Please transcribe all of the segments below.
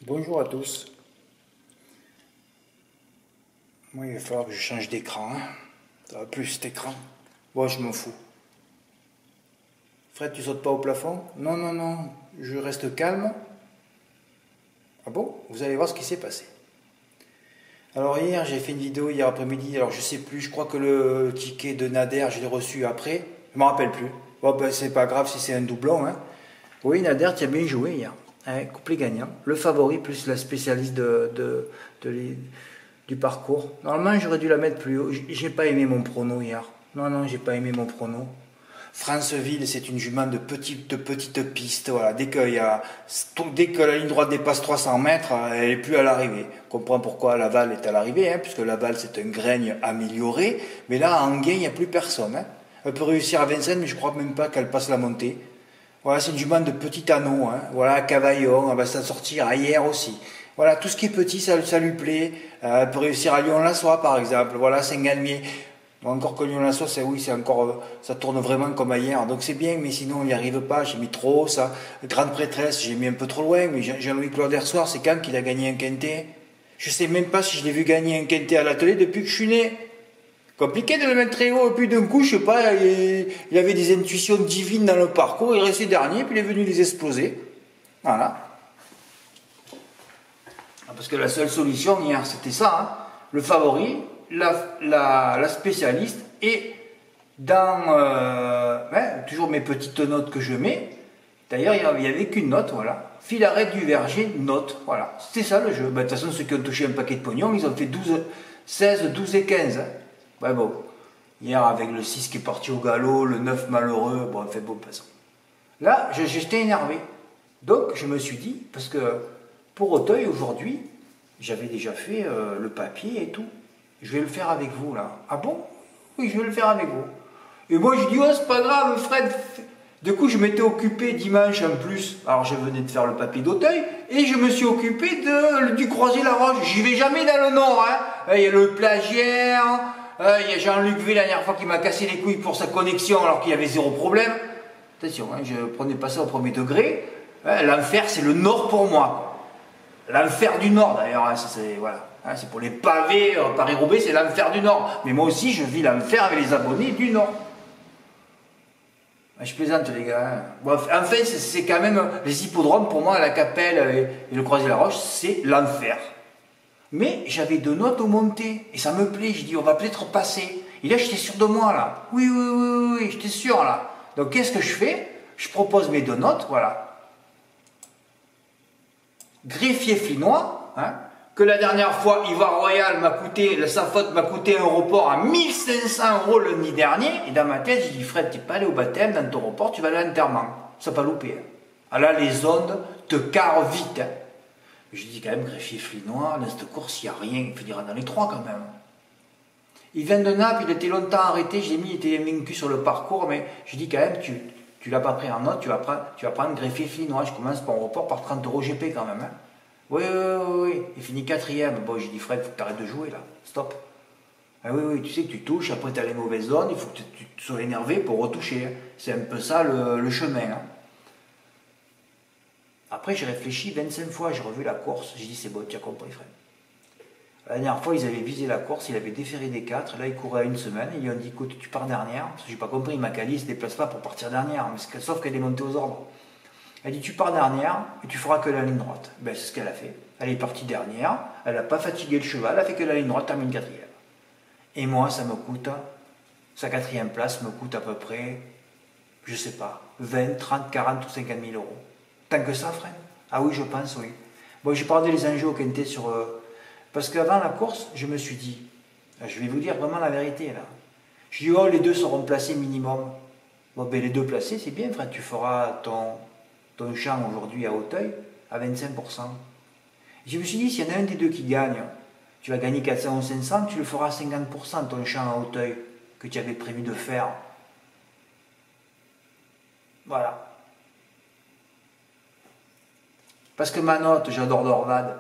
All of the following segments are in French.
Bonjour à tous. Moi, il va falloir que je change d'écran. Ça va plus cet écran. Bon, je m'en fous. Fred, tu sautes pas au plafond? Non, non, non. Je reste calme. Ah bon? Vous allez voir ce qui s'est passé. Alors hier, j'ai fait une vidéo hier après-midi. Alors je sais plus. Je crois que le ticket de Nader, je l'ai reçu après. Je me rappelle plus. Bon, ben c'est pas grave si c'est un doublon. Hein. Oui, Nader, tu as bien joué hier. Hein, couplet gagnant. Le favori plus la spécialiste du parcours. Normalement, j'aurais dû la mettre plus haut. J'ai pas aimé mon prono hier. Non, non, j'ai pas aimé mon prono. Franceville, c'est une jument de petite piste. Voilà. Dès que la ligne droite dépasse 300 mètres, elle n'est plus à l'arrivée. On comprend pourquoi Laval est à l'arrivée, hein, puisque Laval, c'est un graigne amélioré. Mais là, à Anguin, il n'y a plus personne. Hein. Elle peut réussir à Vincennes, mais je ne crois même pas qu'elle passe la montée. Voilà, c'est une jument de petit anneau. Hein. Voilà, Cavaillon, elle va s'en sortir hier aussi. Voilà, tout ce qui est petit, ça lui plaît. Elle peut réussir à Lyon-la-Soie, par exemple. Voilà, Saint-Galmier. Encore que Lyon-la-Soie, ça tourne vraiment comme hier. Donc c'est bien, mais sinon on n'y arrive pas. J'ai mis trop haut, ça. Grande prêtresse, j'ai mis un peu trop loin. Mais Jean-Louis Claude Soir, c'est quand qu'il a gagné un quintet? Je sais même pas si je l'ai vu gagner un quintet à l'atelier depuis que je suis né. Compliqué de le mettre très haut, et puis d'un coup, je sais pas, il avait des intuitions divines dans le parcours, il est resté dernier, puis il est venu les exploser. Voilà. Parce que la seule solution hier, c'était ça, hein. Le favori, la spécialiste, et dans toujours mes petites notes que je mets, d'ailleurs, il n'y avait qu'une note, voilà. Filaret du Verger, note, voilà. C'était ça le jeu. De toute façon, ceux qui ont touché un paquet de pognon, ils ont fait 16, 12 et 15. Hein. Ouais, bon. Hier, avec le 6 qui est parti au galop, le 9 malheureux, bon, fait bon, passons. Là, j'étais énervé. Donc, je me suis dit, parce que pour Auteuil, aujourd'hui, j'avais déjà fait le papier et tout. Je vais le faire avec vous, là. Ah bon? Oui, je vais le faire avec vous. Et moi, je dis, oh, c'est pas grave, Fred. Du coup, je m'étais occupé dimanche en plus. Alors, je venais de faire le papier d'Auteuil et je me suis occupé du Croisé-la-Roche. J'y vais jamais dans le Nord. Hein. Il y a le Plagiaire. Il y a Jean-Luc V la dernière fois qui m'a cassé les couilles pour sa connexion alors qu'il y avait zéro problème. Attention, hein, je ne prenais pas ça au premier degré. L'enfer, c'est le Nord pour moi. L'enfer du Nord, d'ailleurs. Hein, voilà. Hein, c'est pour les pavés. Paris-Roubaix, c'est l'enfer du Nord. Mais moi aussi, je vis l'enfer avec les abonnés du Nord. Je plaisante les gars. Hein. Bon, en fait, c'est quand même les hippodromes pour moi, la Capelle et le Croisé-la-Roche, c'est l'enfer. Mais j'avais 2 notes au monté et ça me plaît. Je dis, on va peut-être passer. Et là, j'étais sûr de moi là. Oui, j'étais sûr là. Donc, qu'est-ce que je fais? Je propose mes 2 notes, voilà. Greffier Flinois, hein, que la dernière fois, Ivoire Royal m'a coûté, sa faute m'a coûté un report à 1500 € le lundi dernier. Et dans ma tête, j'ai dit, Fred, tu n'es pas allé au baptême, dans ton report, tu vas aller à l'enterrement. Ça n'a pas loupé. Hein. Ah là, les ondes te carrent vite. Hein. Je dis quand même, Greffier Flinois, dans cette course, il n'y a rien. Il finira dans les 3 quand même. Il vient de Naples, il était longtemps arrêté. J'ai mis, il était vaincu sur le parcours, mais je dis quand même, tu ne l'as pas pris en note, tu vas prendre Greffier Flinois. Je commence mon report par 30 € GP quand même. Hein. Oui, il finit 4e. Bon, j'ai dit, Fred, il faut que tu arrêtes de jouer là. Stop. Ah oui, tu sais que tu touches, après tu as les mauvaises zones, il faut que tu sois énervé pour retoucher. Hein. C'est un peu ça le chemin. Hein. Après, j'ai réfléchi 25 fois, j'ai revu la course. J'ai dit, c'est bon, tu as compris, Fred. La dernière fois, ils avaient visé la course, il avait déféré des 4. Là, il courait à 1 semaine. Ils lui ont dit, écoute, tu pars dernière. Parce que j'ai pas compris, Macali ne se déplace pas pour partir dernière. Mais sauf qu'elle est montée aux ordres. Elle dit, tu pars dernière et tu feras que la ligne droite. Ben, c'est ce qu'elle a fait. Elle est partie dernière. Elle n'a pas fatigué le cheval. Elle a fait que la ligne droite, termine 4e. Et moi, ça me coûte, sa 4e place me coûte à peu près, je sais pas, 20, 30, 40 ou 50 000 €. Tant que ça, Fred? Ah oui, je pense, oui. Bon, j'ai parlé des enjeux au quintet sur... parce qu'avant la course, je me suis dit, je vais vous dire vraiment la vérité, là. Je dis, oh, les 2 seront placés minimum. Bon, ben les 2 placés, c'est bien, Fred, tu feras ton champ aujourd'hui à Auteuil à 25%. Je me suis dit, s'il y en a un des 2 qui gagne, tu vas gagner 400 ou 500, tu le feras à 50% ton champ à Auteuil que tu avais prévu de faire. Voilà. Parce que ma note, j'adore Dorvad,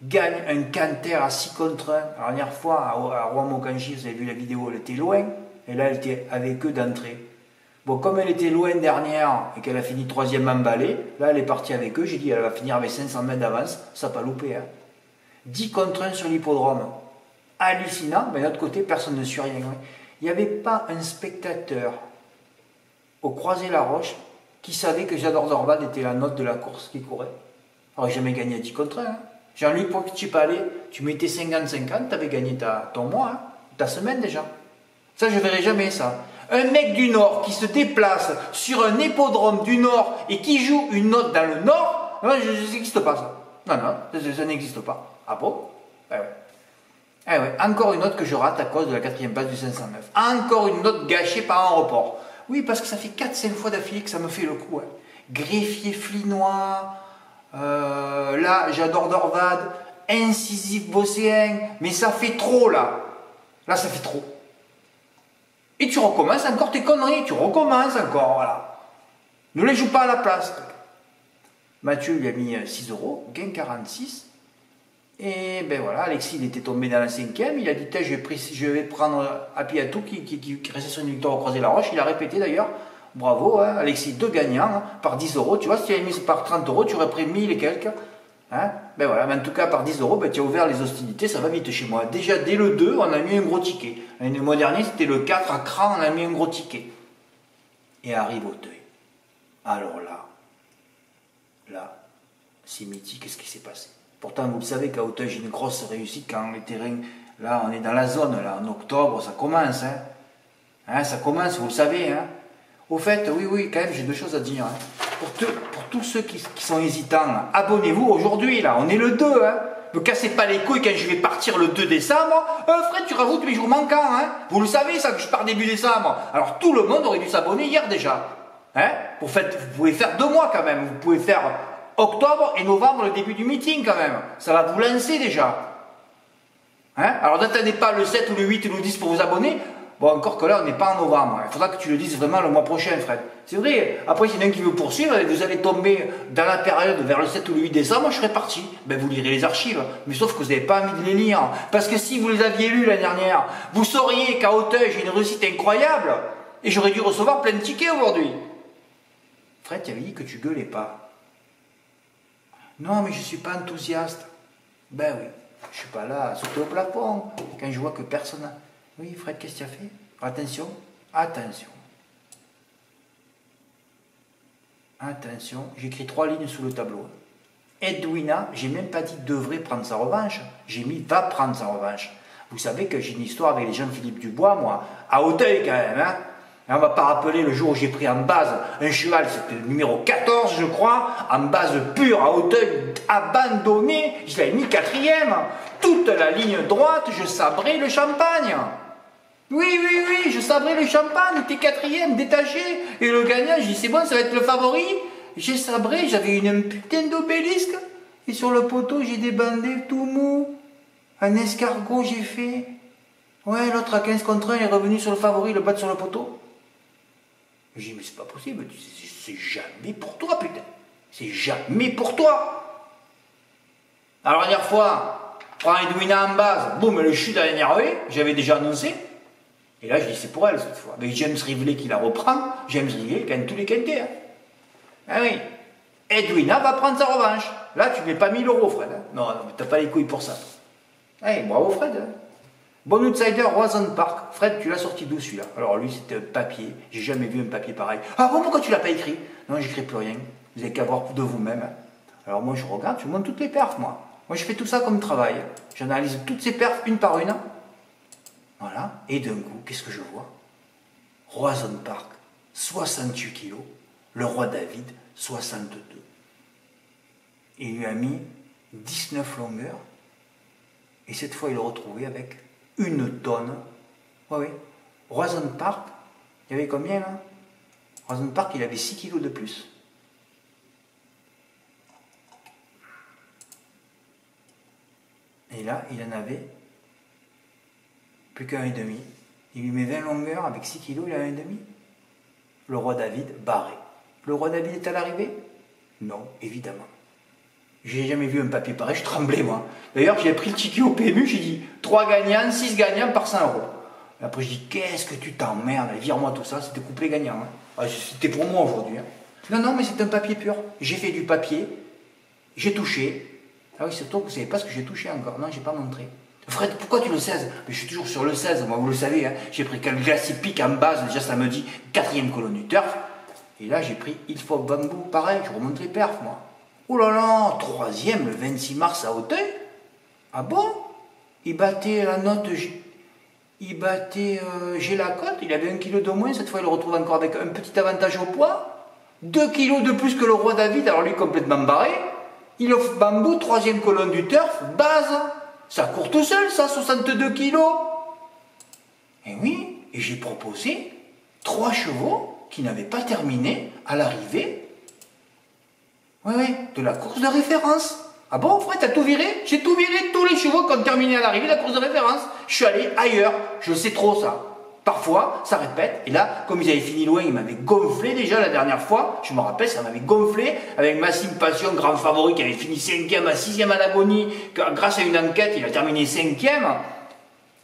gagne un canter à 6 contre 1. La dernière fois, à Rouen-Mocanchi, vous avez vu la vidéo, elle était loin, et là, elle était avec eux d'entrée. Bon, comme elle était loin dernière et qu'elle a fini 3e emballée, là elle est partie avec eux, j'ai dit elle va finir avec 500 mètres d'avance, ça n'a pas loupé. Hein. 10 contre 1 sur l'hippodrome. Hallucinant, mais de l'autre côté, personne ne suit rien. Il n'y avait pas un spectateur au Croisé-la-Roche qui savait que J'adore Dorval était la note de la course qui courait. Alors, j'ai jamais gagné à 10 contre 1. Hein. Jean-Luc, pour que tu parlais, tu mettais 50-50, tu avais gagné ton mois, hein, ta semaine déjà. Ça, je ne verrai jamais ça. Un mec du Nord qui se déplace sur un hippodrome du Nord et qui joue une note dans le Nord, non, ça n'existe pas ça. Non, ça n'existe pas. Ah bon? Eh ouais. Eh ouais. Encore une note que je rate à cause de la 4e place du 509. Encore une note gâchée par un report. Oui, parce que ça fait 4-5 fois d'affilée que ça me fait le coup. Hein. Greffier Flinois, là, J'adore Dorval, incisif Bosséen, mais ça fait trop là. Là, ça fait trop. Et tu recommences encore tes conneries, tu recommences encore, voilà. Ne les joue pas à la place. Mathieu lui a mis 6 €, gain 46. Et ben voilà, Alexis il était tombé dans la 5e, il a dit je vais prendre Apiatou qui restait sur une victoire au Croisé-la-Roche, il a répété d'ailleurs, bravo, hein, Alexis, 2 gagnants hein, par 10 €, tu vois, si tu avais mis par 30 €, tu aurais pris 1000 et quelques. Hein, ben voilà, mais en tout cas par 10 €, ben, tu as ouvert les hostilités, ça va vite chez moi. Déjà dès le 2, on a mis un gros ticket. Le mois dernier c'était le 4 à Cran, on a mis un gros ticket. Et arrive Auteuil. Alors là, c'est mythique, qu'est-ce qui s'est passé? Pourtant, vous le savez qu'à Auteuil, j'ai une grosse réussite quand les terrains, là, on est dans la zone, là, en octobre, ça commence, hein. Hein, ça commence, vous le savez, hein. Au fait, oui, quand même, j'ai 2 choses à dire, hein. Pour tous ceux qui sont hésitants, abonnez-vous aujourd'hui, là, on est le 2, hein. Me cassez pas les couilles quand je vais partir le 2 décembre. Fred, tu rajoutes mes jours manquants, hein. Vous le savez, ça, que je pars début décembre. Alors, tout le monde aurait dû s'abonner hier déjà. Hein. Vous pouvez faire 2 mois quand même, vous pouvez faire octobre et novembre, le début du meeting quand même. Ça va vous lancer déjà. Hein? Alors n'attendez pas le 7 ou le 8 ou le 10 pour vous abonner. Bon, encore que là, on n'est pas en novembre. Il faudra que tu le dises vraiment le mois prochain, Fred. C'est vrai. Après, s'il y en a un qui veut poursuivre, vous allez tomber dans la période vers le 7 ou le 8 décembre, je serai parti. Ben, vous lirez les archives. Mais sauf que vous n'avez pas envie de les lire. Parce que si vous les aviez lus l'année dernière, vous sauriez qu'à Auteuil, j'ai une réussite incroyable. Et j'aurais dû recevoir plein de tickets aujourd'hui. Fred, tu avais dit que tu gueulais pas. Non, mais je ne suis pas enthousiaste. Ben oui, je ne suis pas là, sauter au plafond, quand je vois que personne n'a... Oui, Fred, qu'est-ce que tu as fait? Attention, attention. Attention, j'écris 3 lignes sous le tableau. Edwina, j'ai même pas dit devrait prendre sa revanche, j'ai mis va prendre sa revanche. Vous savez que j'ai une histoire avec les Jean-Philippe Dubois, moi, à Auteuil quand même, hein. On ne va pas rappeler le jour où j'ai pris en base un cheval, c'était le numéro 14 je crois, en base pure à Auteuil, abandonné, je l'avais mis 4e. Toute la ligne droite, je sabrais le champagne. Oui, je sabrais le champagne, il était 4e, détaché. Et le gagnant, je dis c'est bon, ça va être le favori. J'ai sabré, j'avais une putain d'obélisque. Et sur le poteau, j'ai débandé tout mou. Un escargot, j'ai fait. Ouais, l'autre à 15 contre 1, il est revenu sur le favori, le battre sur le poteau. J'ai dit, mais c'est pas possible, c'est jamais pour toi, putain. C'est jamais pour toi. Alors, la dernière fois, prends Edwina en base, boum, le chute à l'énervé, j'avais déjà annoncé. Et là, je dis, c'est pour elle cette fois. Avec James Rivelet qui la reprend, James Rivelet gagne tous les quintés. Hein. Ah oui. Edwina va prendre sa revanche. Là, tu ne mets pas 1000 €, Fred. Hein. Non, mais t'as pas les couilles pour ça. Hey, bravo, Fred. Hein. Bon outsider, Roison Park. Fred, tu l'as sorti d'où celui-là? Alors lui, c'était un papier. J'ai jamais vu un papier pareil. Ah bon, pourquoi tu l'as pas écrit? Non, j'écris plus rien. Vous n'avez qu'à voir de vous-même. Alors moi, je regarde, je monte toutes les perfs, moi. Moi, je fais tout ça comme travail. J'analyse toutes ces perfs, une par une. Voilà. Et d'un coup, qu'est-ce que je vois? Roison Park, 68 kilos. Le roi David, 62. Il lui a mis 19 longueurs. Et cette fois, il l'a retrouvé avec 1 tonne. Oui. Roison Park, il y avait combien là? Roison Park, il avait 6 kilos de plus. Et là, il en avait plus qu'1,5. Il lui met 20 longueurs avec 6 kilos, il a 1,5. Le roi David, barré. Le roi David est à l'arrivée? Non, évidemment. J'ai jamais vu un papier pareil, je tremblais moi. D'ailleurs, j'ai pris le ticket au PMU, j'ai dit 3 gagnants, 6 gagnants par 100 €. Et après, je dis, qu'est-ce que tu t'emmerdes, vire-moi tout ça, c'était couplet gagnant. Hein. Ah, c'était pour moi aujourd'hui. Hein. Non, non, mais c'est un papier pur. J'ai fait du papier, j'ai touché. Ah oui, surtout que vous ne savez pas ce que j'ai touché encore. Non, j'ai pas montré. Fred, pourquoi tu le 16? Mais je suis toujours sur le 16, moi, vous le savez. Hein. J'ai pris quel glacier pique en base, déjà ça me dit 4e colonne du turf. Et là, j'ai pris Il faut bambou, pareil, je remonte les perfs, moi. Oh là là, 3e le 26 mars à Auteuil. Ah bon? Il battait la note, il battait j'ai la cote, il avait 1 kilo de moins, cette fois il le retrouve encore avec un petit avantage au poids. 2 kilos de plus que le roi David, alors lui complètement barré. Il offre bambou, 3e colonne du turf, base. Ça court tout seul, ça, 62 kilos. Et oui, et j'ai proposé 3 chevaux qui n'avaient pas terminé à l'arrivée. Oui, de la course de référence. Ah bon, Fred, t'as tout viré? J'ai tout viré, tous les chevaux qui ont terminé à l'arrivée de la course de référence. Je suis allé ailleurs, je sais trop ça. Parfois, ça répète, et là, comme ils avaient fini loin, ils m'avaient gonflé déjà la dernière fois, je me rappelle, ça m'avait gonflé, avec Massime Passion, grand favori, qui avait fini 5e à 6e à l'agonie, grâce à une enquête, il a terminé 5e.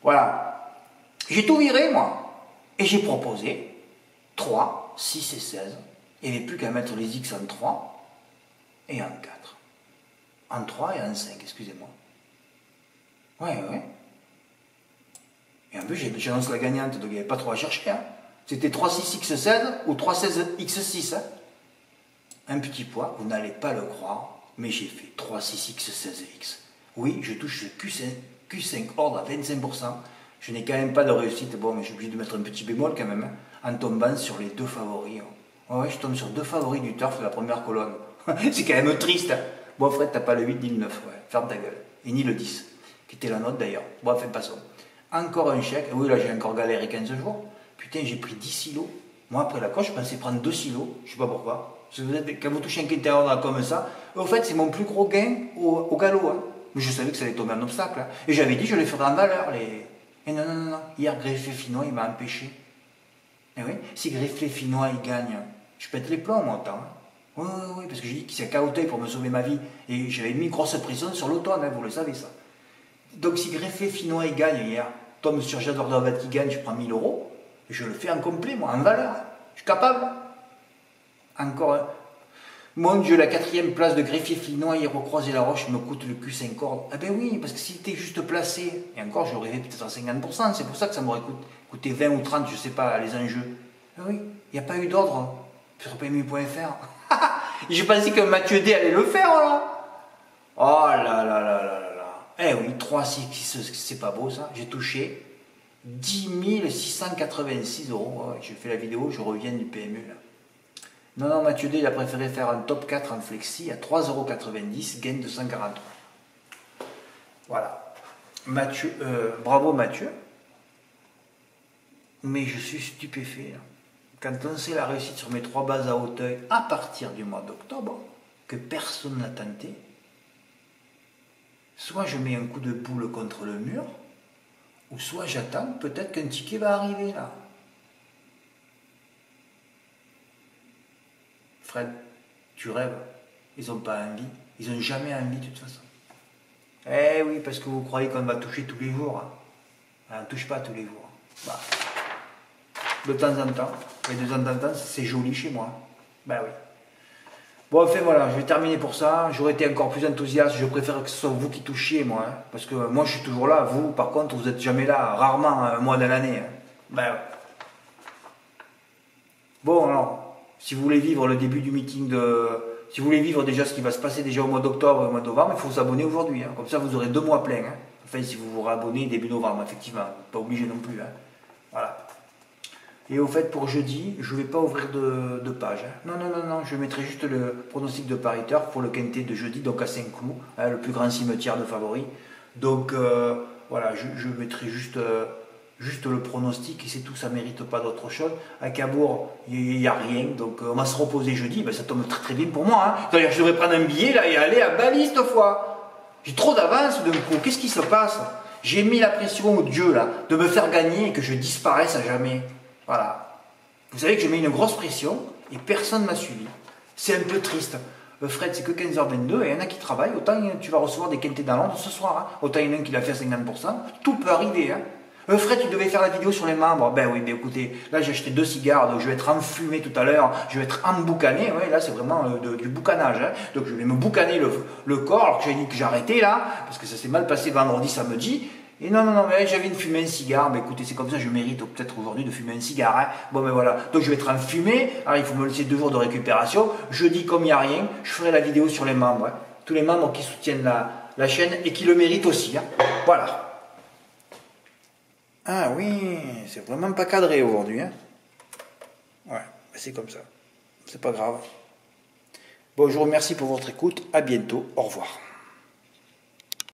Voilà. J'ai tout viré, moi. Et j'ai proposé 3, 6 et 16. Il n'y avait plus qu'à mettre les X en 3 et en 4. En 3 et en 5, excusez-moi. Ouais. Et en plus, j'annonce la gagnante, donc il n'y avait pas trop à chercher. Hein. C'était 3-6-X16 ou 3-16-X6. Hein. Un petit poids, vous n'allez pas le croire, mais j'ai fait 3-6-X16X. Oui, je touche ce Q5 ordre à 25%. Je n'ai quand même pas de réussite. Bon, mais je suis obligé de mettre un petit bémol quand même, hein, en tombant sur les 2 favoris. Ouais, je tombe sur 2 favoris du turf de la première colonne. C'est quand même triste. Hein. Bon, Fred, t'as pas le 8 ni le 9, ouais. Ferme ta gueule. Et ni le 10, qui était la note d'ailleurs. Bon, enfin, passons. Encore un chèque. Oui, là, j'ai encore galéré 15 jours. Putain, j'ai pris 10 silos. Moi, après la coche, je pensais prendre 2 silos. Je sais pas pourquoi. Quand vous touchez un quintet comme ça, au fait, c'est mon plus gros gain au galop. Hein. Mais je savais que ça allait tomber un obstacle. Hein. Et j'avais dit, je les ferais en valeur. Et non. Hier, Greffé Finois, il m'a empêché. Et oui, si Greffé Finois, il gagne, je pète les plombs, moi, autant. Hein. Oui, parce que j'ai dit qu'il s'est qu'à Auteuil pour me sauver ma vie. Et j'avais mis une grosse pression sur l'automne, hein, vous le savez, ça. Donc, si Greffé Finois, il gagne hier, tombe sur Jador Dorvat qui gagne, je prends 1000 €, et je le fais en complet, moi, en valeur. Je suis capable. Encore un. Mon Dieu, la 4e place de Greffier Finois, il recroise la roche, me coûte le Q5 cordes. Ah ben oui, parce que s'il était juste placé, et encore j'aurais fait peut-être à 50%, c'est pour ça que ça m'aurait coûté 20 ou 30, je sais pas, les enjeux. Ah oui, il n'y a pas eu d'ordre sur PMU.fr. J'ai pensé que Mathieu D allait le faire, là. Oh là. Eh oui, 3-6, c'est pas beau ça. J'ai touché 10 686 €. Ouais, j'ai fait la vidéo, je reviens du PMU là. Non, Mathieu D, il a préféré faire un top 4 en flexi à 3,90 €, gain de 143. Voilà. Bravo Mathieu. Mais je suis stupéfait. Là. Quand on sait la réussite sur mes 3 bases à Auteuil à partir du mois d'octobre, que personne n'a tenté, soit je mets un coup de boule contre le mur, ou soit j'attends peut-être qu'un ticket va arriver là. Fred, tu rêves. Ils n'ont pas envie. Ils n'ont jamais envie de toute façon. Eh oui, parce que vous croyez qu'on va toucher tous les jours. Hein. On ne touche pas tous les jours. Bah. De temps en temps. Et de temps en temps, c'est joli chez moi. Ben oui. Bon, enfin voilà, je vais terminer pour ça. J'aurais été encore plus enthousiaste. Je préfère que ce soit vous qui touchiez, moi. Hein. Parce que moi, je suis toujours là. Vous, par contre, vous n'êtes jamais là. Rarement un mois de l'année. Hein. Ben ouais. Bon, alors. Si vous voulez vivre le début du meeting si vous voulez vivre déjà ce qui va se passer déjà au mois d'octobre et au mois de novembre, il faut vous abonner aujourd'hui. Hein. Comme ça, vous aurez 2 mois pleins. Hein. Enfin, si vous vous réabonnez début novembre, effectivement. Pas obligé non plus. Hein. Voilà. Et au fait, pour jeudi, je ne vais pas ouvrir de page. Hein. Non. Je mettrai juste le pronostic de pariteur pour le quintet de jeudi, donc à 5 clous. Hein, le plus grand cimetière de favoris. Donc, voilà, je mettrai juste le pronostic et c'est tout, ça ne mérite pas d'autre chose. À Cabourg, il n'y a rien, donc on va se reposer jeudi, ben, ça tombe très très bien pour moi. Hein. D'ailleurs, je devrais prendre un billet là et aller à Bali cette fois. J'ai trop d'avance d'un coup, qu'est-ce qui se passe? J'ai mis la pression au Dieu là, de me faire gagner et que je disparaisse à jamais. Voilà. Vous savez que j'ai mis une grosse pression et personne ne m'a suivi. C'est un peu triste. Fred, c'est que 15h22 et il y en a qui travaillent, autant tu vas recevoir des quintés dans l'ordre ce soir. Hein. Autant il y en a un qui l'a fait à 50%, tout peut arriver. Hein. Fred, tu devais faire la vidéo sur les membres. Ben oui, mais écoutez, là j'ai acheté 2 cigares, donc je vais être enfumé tout à l'heure, je vais être emboucané. Ouais, là c'est vraiment du boucanage. Hein. Donc je vais me boucaner le corps, alors que j'ai dit que j'arrêtais là, parce que ça s'est mal passé vendredi, samedi. Et non, mais j'avais de fumer un cigare. Mais écoutez, c'est comme ça, je mérite peut-être aujourd'hui de fumer un cigare. Hein. Bon, ben voilà. Donc je vais être enfumé. Alors il faut me laisser 2 jours de récupération. Jeudi, comme il n'y a rien, je ferai la vidéo sur les membres. Hein. Tous les membres qui soutiennent la chaîne et qui le méritent aussi. Hein. Voilà. Ah oui, c'est vraiment pas cadré aujourd'hui. Hein. Ouais, c'est comme ça. C'est pas grave. Bon, je vous remercie pour votre écoute. À bientôt. Au revoir.